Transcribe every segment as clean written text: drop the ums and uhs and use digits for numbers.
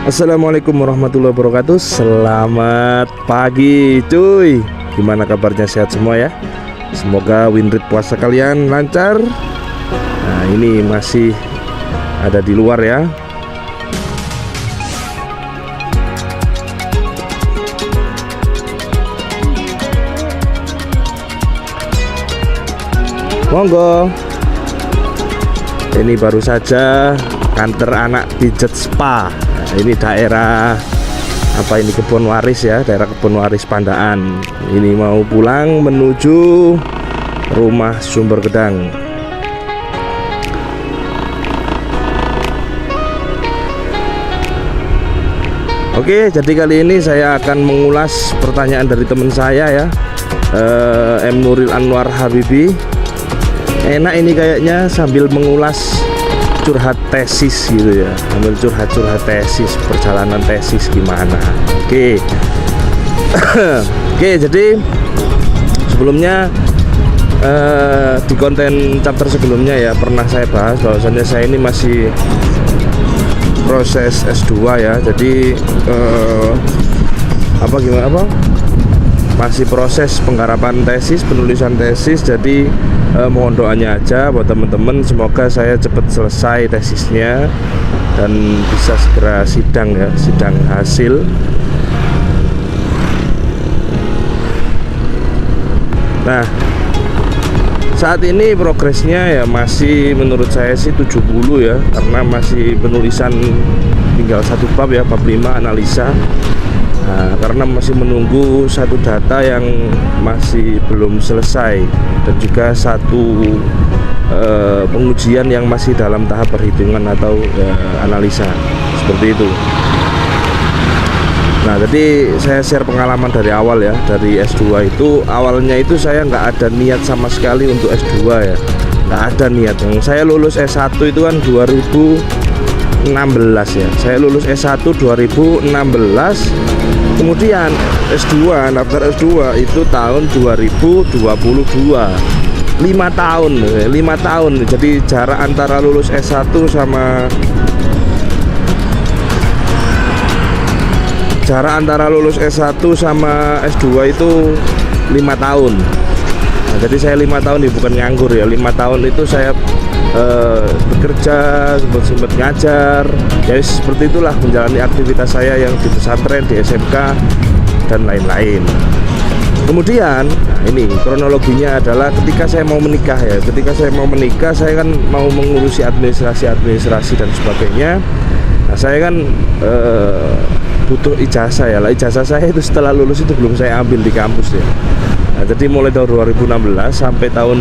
Assalamualaikum warahmatullahi wabarakatuh. Selamat pagi cuy. Gimana kabarnya, sehat semua ya? Semoga winrit puasa kalian lancar. Nah, ini masih ada di luar ya. Monggo. Ini baru saja kantor anak pijet spa. Nah, ini daerah apa ini, Kebon Waris ya, daerah Kebon Waris Pandaan. Ini mau pulang menuju rumah Sumber Gedang. Oke, jadi kali ini saya akan mengulas pertanyaan dari teman saya ya, M. Nuril Anwar Habibi. Enak ini kayaknya sambil mengulas curhat tesis gitu ya, sambil curhat tesis, perjalanan tesis gimana. Oke. Oke, jadi sebelumnya di konten chapter sebelumnya ya pernah saya bahas bahwasannya saya ini masih proses S2 ya. Jadi masih proses penggarapan tesis, penulisan tesis. Jadi mohon doanya aja buat teman-teman, semoga saya cepat selesai tesisnya dan bisa segera sidang ya, sidang hasil. Nah, saat ini progresnya ya masih menurut saya sih 70 ya, karena masih penulisan tinggal satu bab ya, bab 5 analisa. Nah, karena masih menunggu satu data yang masih belum selesai dan juga satu pengujian yang masih dalam tahap perhitungan atau analisa, seperti itu. Nah, jadi saya share pengalaman dari awal ya, dari S2 itu. Awalnya itu saya nggak ada niat sama sekali untuk S2 ya, nggak ada niat. Yang saya lulus S1 itu kan 2016 ya, saya lulus S1 2016. Kemudian S2, daftar S2 itu tahun 2022. 5 tahun. Jadi jarak antara lulus S1 sama S2 itu 5 tahun. Nah, jadi saya 5 tahun bukan nganggur ya. 5 tahun itu saya bekerja, sempat ngajar ya, seperti itulah, menjalani aktivitas saya yang di pesantren, di SMK dan lain-lain. Kemudian nah ini kronologinya adalah ketika saya mau menikah ya. Ketika saya mau menikah, saya kan mau mengurusi administrasi dan sebagainya. Nah, saya kan butuh ijazah ya. Ijazah saya itu setelah lulus itu belum saya ambil di kampus ya. Nah, jadi mulai tahun 2016 sampai tahun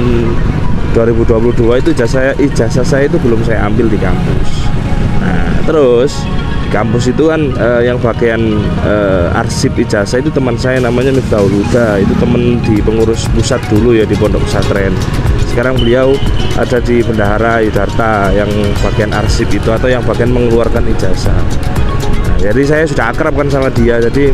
2022 itu ijazah saya itu belum saya ambil di kampus. Nah, terus di kampus itu kan yang bagian arsip ijazah itu teman saya namanya Miftahul Huda. Itu teman di pengurus pusat dulu ya, di pondok pesantren. Sekarang beliau ada di Bendahara Yudharta yang bagian arsip itu, atau yang bagian mengeluarkan ijazah. Nah, jadi saya sudah akrab kan sama dia. Jadi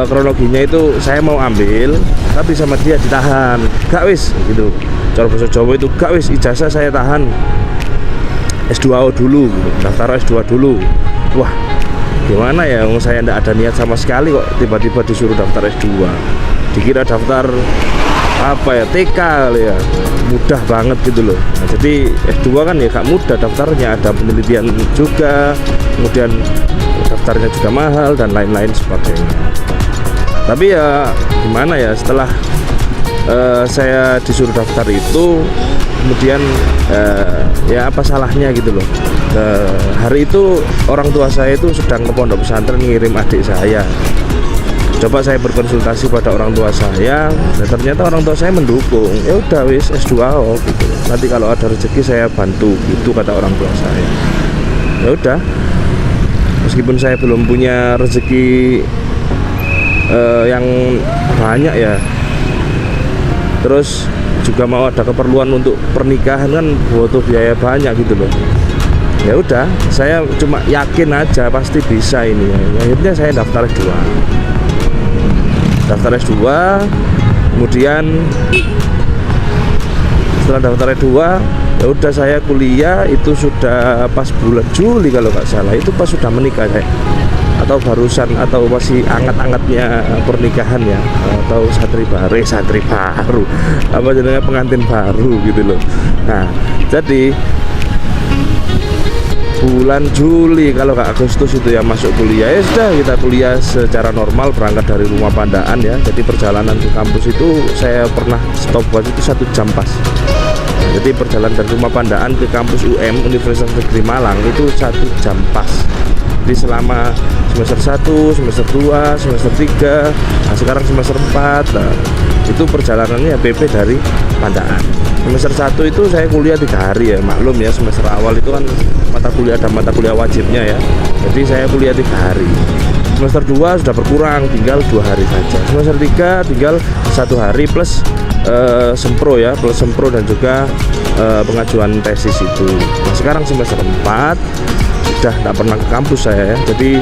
kronologinya itu saya mau ambil, tapi sama dia ditahan. Gak wis gitu. Cara bahasa Jawa itu gak wis, ijazah saya tahan, S2 dulu, daftar S2 dulu. Wah, gimana ya, saya ndak ada niat sama sekali kok tiba-tiba disuruh daftar S2. Dikira daftar apa ya, TK kali ya, mudah banget gitu loh. Nah, jadi S2 kan ya gak mudah daftarnya, ada penelitian juga, kemudian daftarnya juga mahal dan lain-lain sebagainya. Tapi ya gimana ya, setelah saya disuruh daftar itu, kemudian ya apa salahnya gitu loh. Hari itu orang tua saya itu sedang ke pondok pesantren ngirim adik saya. Coba saya berkonsultasi pada orang tua saya, dan ternyata orang tua saya mendukung. Ya udah wis S2 gitu. Nanti kalau ada rezeki saya bantu, gitu kata orang tua saya. Ya udah, meskipun saya belum punya rezeki yang banyak ya, terus juga mau ada keperluan untuk pernikahan kan butuh biaya banyak gitu loh. Ya udah, saya cuma yakin aja pasti bisa ini ya. Akhirnya saya daftar S2. Kemudian setelah daftar S2 Ya udah, saya kuliah itu sudah pas bulan Juli kalau nggak salah, itu pas sudah menikah saya, atau barusan, atau masih anget-angetnya pernikahan ya, atau santri baru apa jadinya, pengantin baru gitu loh. Nah jadi bulan Juli kalau nggak Agustus itu ya masuk kuliah. Ya sudah, kita kuliah secara normal, berangkat dari rumah Pandaan ya. Jadi perjalanan ke kampus itu saya pernah stopwatch itu 1 jam pas. Jadi perjalanan dari rumah Pandaan ke kampus UM Universitas Negeri Malang itu 1 jam pas. Jadi selama semester 1, semester 2, semester 3, nah sekarang semester 4, nah, itu perjalanannya PP dari Pandaan. Semester 1 itu saya kuliah 3 hari ya, maklum ya, semester awal itu kan ada mata kuliah wajibnya ya. Jadi saya kuliah 3 hari. Semester 2 sudah berkurang, tinggal 2 hari saja. Semester 3 tinggal 1 hari plus sempro ya, plus sempro dan juga pengajuan tesis itu. Nah sekarang semester 4 sudah tidak pernah ke kampus saya ya. Jadi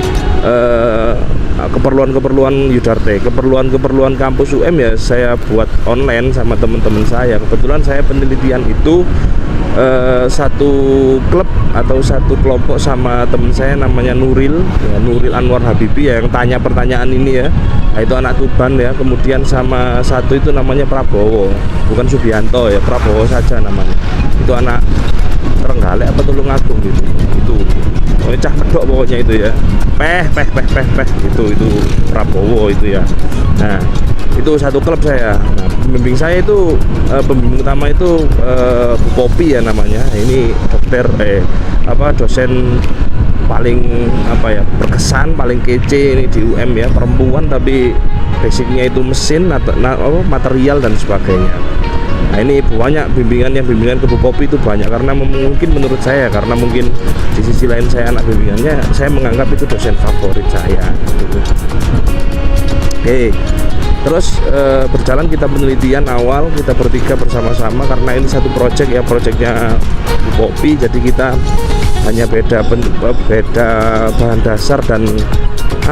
keperluan Yudarte, keperluan kampus UM ya saya buat online sama teman-teman saya. Kebetulan saya penelitian itu satu klub atau satu kelompok sama teman saya namanya Nuril ya, Nuril Anwar Habibi ya, yang tanya pertanyaan ini ya. Nah, itu anak Tuban ya. Kemudian sama satu itu namanya Prabowo, bukan Subianto ya, Prabowo saja namanya. Itu anak Trenggalek apa Tulungagung gitu. Itu cah medok pokoknya itu ya. Peh itu Prabowo itu ya. Nah itu satu klub saya. Nah pembimbing saya itu pembimbing utama itu Bu Popi ya namanya. Ini dosen paling berkesan, paling kece ini di UM ya, perempuan tapi basicnya itu mesin atau material dan sebagainya. Nah ini banyak bimbingan ke Bu Popi itu banyak, karena mungkin menurut saya, karena mungkin di sisi lain saya anak bimbingannya, saya menganggap itu dosen favorit saya gitu. Oke. Terus berjalan kita penelitian awal, kita bertiga bersama-sama, karena ini satu proyek ya, proyeknya Bu Popi. Jadi kita hanya beda bahan dasar dan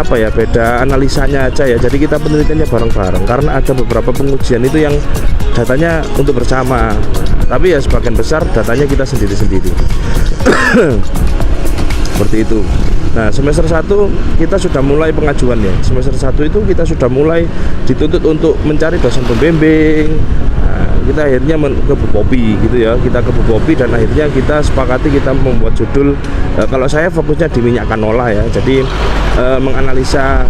beda analisanya aja ya. Jadi kita penelitiannya bareng-bareng, karena ada beberapa pengujian itu yang datanya untuk bersama, tapi ya sebagian besar datanya kita sendiri-sendiri. Seperti itu. Nah semester 1 kita sudah mulai pengajuan ya. Semester 1 itu kita sudah mulai dituntut untuk mencari dosen pembimbing. Nah, kita akhirnya ke Bu Popi gitu ya. Kita ke Bu Popi dan akhirnya kita sepakati kita membuat judul. Kalau saya fokusnya di minyak canola ya. Jadi menganalisa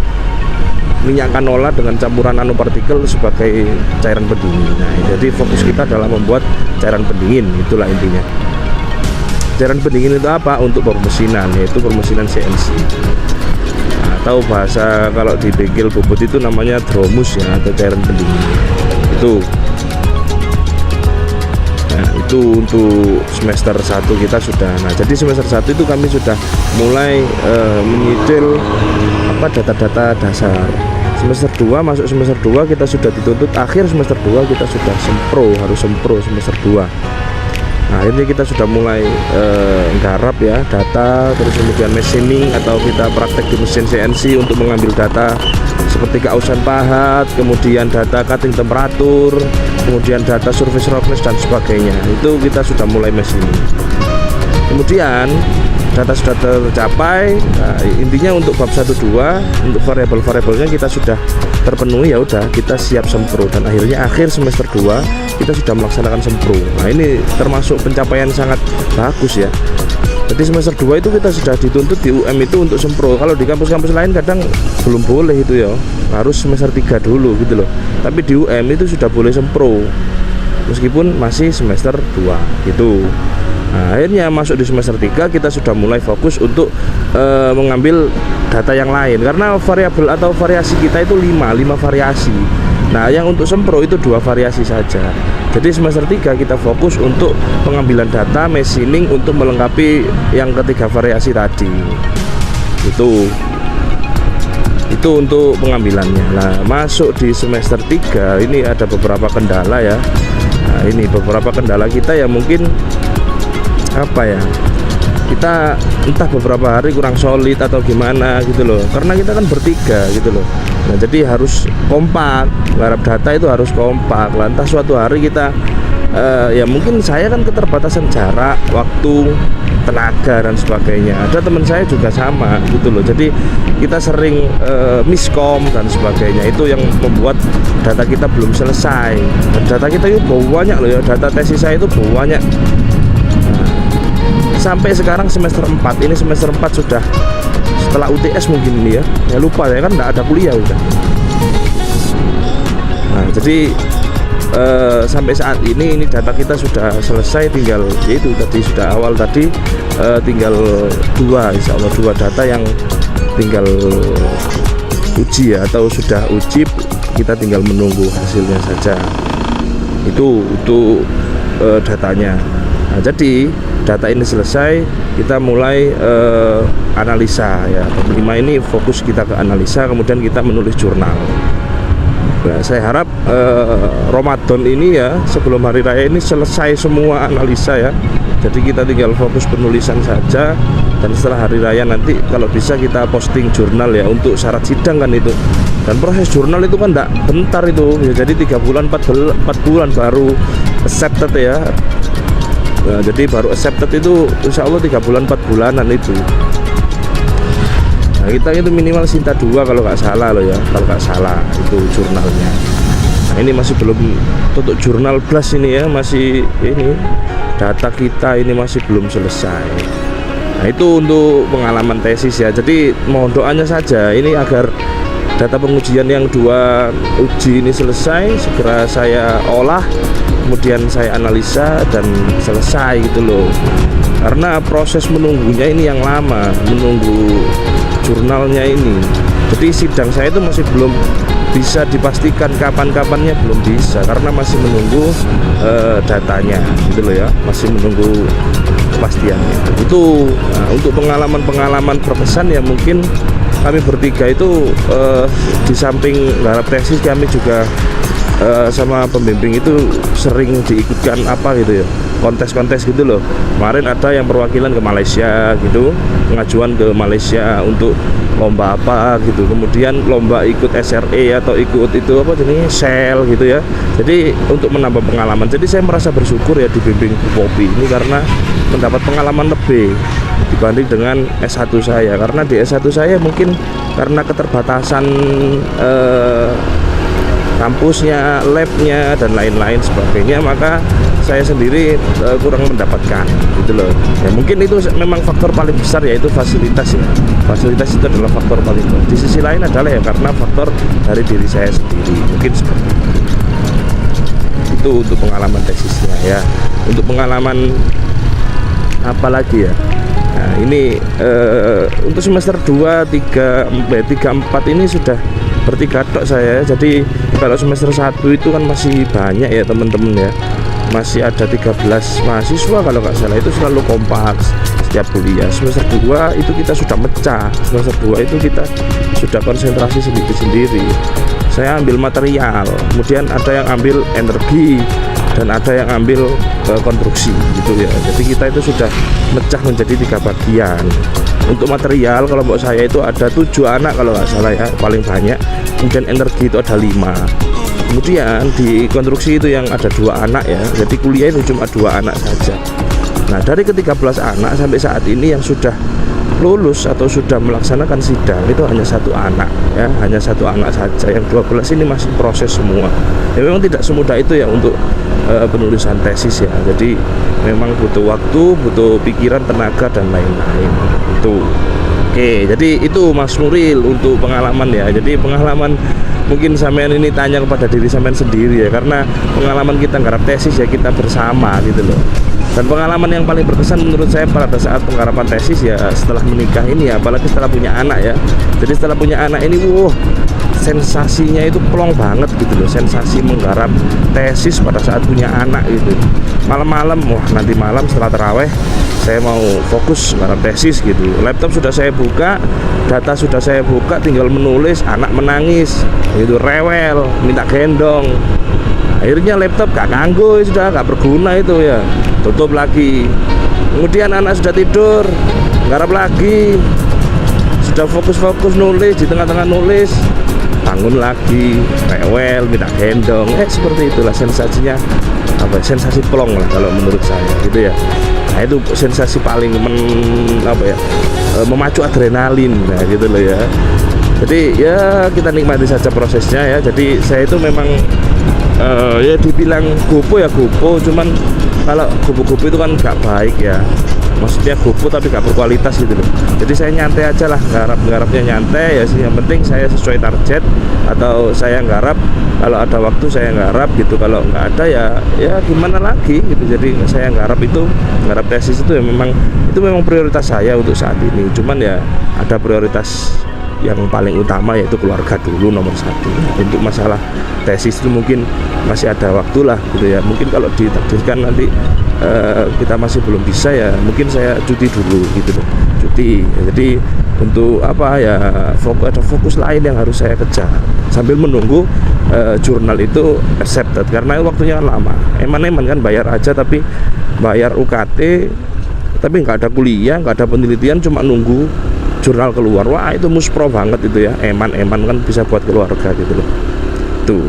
minyak canola dengan campuran nanopartikel sebagai cairan pendingin. Nah, jadi fokus kita adalah membuat cairan pendingin, itulah intinya. Cairan pendingin itu apa? Untuk permesinan, yaitu permesinan CNC. Nah, atau bahasa kalau di bengkel bobot itu namanya dromus ya, atau cairan pendingin. Itu. Nah, itu untuk semester 1 kita sudah. Nah, jadi semester 1 itu kami sudah mulai menyicil data-data dasar. Semester 2 masuk semester 2 kita sudah dituntut akhir semester 2 kita sudah harus sempro semester 2. Nah ini kita sudah mulai garap ya data, terus kemudian machining atau kita praktek di mesin CNC untuk mengambil data seperti keausan pahat, kemudian data cutting temperatur, kemudian data surface roughness dan sebagainya. Itu kita sudah mulai machining. Kemudian data sudah tercapai. Nah, intinya untuk bab 1-2 untuk variabel-variabelnya kita sudah terpenuhi, ya udah kita siap sempro, dan akhirnya akhir semester 2 kita sudah melaksanakan sempro. Nah ini termasuk pencapaian sangat bagus ya. Jadi semester 2 itu kita sudah dituntut di UM itu untuk sempro. Kalau di kampus-kampus lain kadang belum boleh itu ya, harus semester 3 dulu gitu loh. Tapi di UM itu sudah boleh sempro meskipun masih semester 2 gitu. Nah, akhirnya masuk di semester 3 kita sudah mulai fokus untuk mengambil data yang lain, karena variabel atau variasi kita itu 5 variasi. Nah yang untuk sempro itu 2 variasi saja. Jadi semester 3 kita fokus untuk pengambilan data, machining untuk melengkapi yang ketiga variasi tadi. Itu untuk pengambilannya. Nah masuk di semester 3 ini ada beberapa kendala ya. Nah ini beberapa kendala kita ya, mungkin kita entah beberapa hari kurang solid atau gimana gitu loh, karena kita kan bertiga gitu loh. Nah jadi harus kompak, garap data itu harus kompak lah. Entah suatu hari kita ya mungkin saya kan keterbatasan jarak, waktu, tenaga dan sebagainya. Ada teman saya juga sama gitu loh. Jadi kita sering miskom dan sebagainya. Itu yang membuat data kita belum selesai. Dan data kita itu banyak loh ya. Data tesis saya itu banyak. Nah, sampai sekarang semester 4. Ini semester 4 sudah setelah UTS mungkin ini ya. Ya lupa ya kan nggak ada kuliah udah. Nah, jadi sampai saat ini data kita sudah selesai, tinggal yaitu tadi sudah awal tadi tinggal insya Allah dua data yang tinggal uji ya, atau sudah uji, kita tinggal menunggu hasilnya saja. Itu datanya. Nah, jadi data ini selesai, kita mulai analisa ya. 5 ini fokus kita ke analisa, kemudian kita menulis jurnal. Nah, saya harap Ramadan ini ya, sebelum hari raya ini selesai semua analisa ya. Jadi kita tinggal fokus penulisan saja, dan setelah hari raya nanti kalau bisa kita posting jurnal ya untuk syarat sidang kan itu. Dan proses jurnal itu kan enggak bentar itu ya, jadi 3 bulan 4 bulan baru accepted ya. Nah, jadi baru accepted itu insya Allah 3 bulan 4 bulanan itu. Nah, kita itu minimal Sinta 2 kalau nggak salah loh ya, kalau nggak salah itu jurnalnya. Nah, ini masih belum tutup jurnal plus ini ya, masih ini data kita ini masih belum selesai. Nah, itu untuk pengalaman tesis ya. Jadi mohon doanya saja ini agar data pengujian yang 2 uji ini selesai, segera saya olah, kemudian saya analisa dan selesai gitu loh. Karena proses menunggunya ini yang lama, menunggu jurnalnya ini. Jadi sidang saya itu masih belum bisa dipastikan kapan-kapannya, belum bisa karena masih menunggu datanya gitu loh ya, masih menunggu kepastiannya. Itu untuk pengalaman berkesan ya, mungkin kami bertiga itu di samping garap tesis kami juga sama pembimbing itu sering diikutkan apa gitu ya, kontes-kontes gitu loh. Kemarin ada yang perwakilan ke Malaysia gitu, pengajuan ke Malaysia untuk lomba apa gitu, kemudian lomba ikut SRE atau ikut itu apa jenis Shell gitu ya. Jadi untuk menambah pengalaman, jadi saya merasa bersyukur ya dibimbing Bu Popi ini karena mendapat pengalaman lebih dibanding dengan S1 saya. Karena di S1 saya mungkin karena keterbatasan kampusnya, labnya dan lain-lain sebagainya, maka saya sendiri kurang mendapatkan gitu loh ya. Mungkin itu memang faktor paling besar, yaitu fasilitas ya. Fasilitas itu adalah faktor paling besar. Di sisi lain adalah ya karena faktor dari diri saya sendiri, mungkin seperti itu untuk pengalaman tesisnya ya. Untuk pengalaman apa lagi ya, nah ini untuk semester 2, 3, 4 ini sudah bertiga tok saya. Jadi kalau semester 1 itu kan masih banyak ya teman-teman ya, masih ada 13 mahasiswa kalau nggak salah, itu selalu kompak setiap kuliah. Semester 2 itu kita sudah mecah, semester 2 itu kita sudah konsentrasi sendiri-sendiri. Saya ambil material, kemudian ada yang ambil energi, dan ada yang ambil konstruksi gitu ya. Jadi kita itu sudah mecah menjadi 3 bagian. Untuk material kalau buat saya itu ada 7 anak kalau nggak salah ya, paling banyak. Kemudian energi itu ada 5. Kemudian di konstruksi itu yang ada 2 anak ya. Jadi kuliah itu cuma 2 anak saja. Nah, dari ke-13 anak sampai saat ini yang sudah lulus atau sudah melaksanakan sidang itu hanya 1 anak ya, hanya 1 anak saja. Yang 12 ini masih proses semua. Ya memang tidak semudah itu ya untuk penulisan tesis ya. Jadi memang butuh waktu, butuh pikiran, tenaga dan lain-lain. Itu. Oke, jadi itu Mas Nuril untuk pengalaman ya. Jadi pengalaman mungkin sampean ini tanya kepada diri sampean sendiri ya, karena pengalaman kita garap tesis ya kita bersama gitu loh. Dan pengalaman yang paling berkesan menurut saya pada saat penggarapan tesis ya setelah menikah ini ya, apalagi setelah punya anak ya. Jadi setelah punya anak ini sensasinya itu plong banget gitu loh, sensasi menggarap tesis pada saat punya anak gitu. Malam-malam, nanti malam setelah taraweh saya mau fokus garap tesis gitu. Laptop sudah saya buka, data sudah saya buka, tinggal menulis, anak menangis gitu, rewel, minta gendong. Akhirnya laptop gak ganggu, sudah gak berguna itu ya, tutup lagi. Kemudian anak sudah tidur, garap lagi, sudah fokus-fokus nulis, di tengah-tengah nulis bangun lagi, rewel, minta gendong, seperti itulah sensasinya, sensasi plong lah kalau menurut saya gitu ya. Nah itu sensasi paling memacu adrenalin, nah gitu loh ya. Jadi ya kita nikmati saja prosesnya ya. Jadi saya itu memang ya dibilang gopo ya gopo, cuman kalau gopo-gopo itu kan gak baik ya, maksudnya gopo tapi gak berkualitas gitu loh. Jadi saya nyantai aja lah, garapnya nyantai ya sih. Yang penting saya sesuai target, atau saya nggarap kalau ada waktu saya nggarap gitu, kalau nggak ada ya gimana lagi gitu. Jadi saya nggarap tesis itu ya memang prioritas saya untuk saat ini. Cuman ya ada prioritas yang paling utama yaitu keluarga dulu nomor satu. Untuk masalah tesis itu mungkin masih ada waktu lah gitu ya. Mungkin kalau ditakdirkan nanti kita masih belum bisa ya, mungkin saya cuti dulu gitu loh, cuti. Jadi untuk ada fokus lain yang harus saya kejar sambil menunggu jurnal itu accepted, karena waktunya lama. Eman kan bayar aja, tapi bayar UKT tapi nggak ada kuliah, nggak ada penelitian, cuma nunggu jurnal keluar. Wah itu muspro banget itu ya. Eman kan bisa buat keluarga gitu loh. Tuh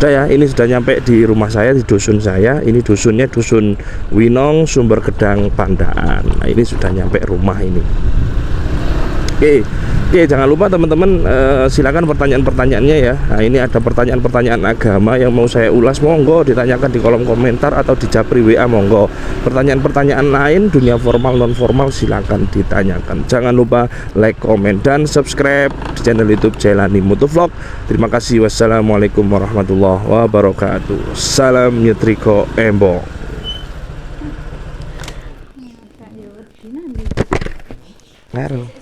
udah ya, ini sudah nyampe di rumah saya, di dusun saya. Ini dusunnya dusun Winong Sumber Gedang Pandaan. Nah ini sudah nyampe rumah ini. Oke, jangan lupa teman-teman, silakan pertanyaan-pertanyaannya ya. Nah ini ada pertanyaan-pertanyaan agama yang mau saya ulas, monggo ditanyakan di kolom komentar atau di japri WA, monggo. Pertanyaan-pertanyaan lain dunia formal non formal silakan ditanyakan. Jangan lupa like, komen, dan subscribe di channel YouTube Jailani Motovlog. Terima kasih. Wassalamualaikum warahmatullahi wabarakatuh. Salam Nyetriko Embong. Ngaruh.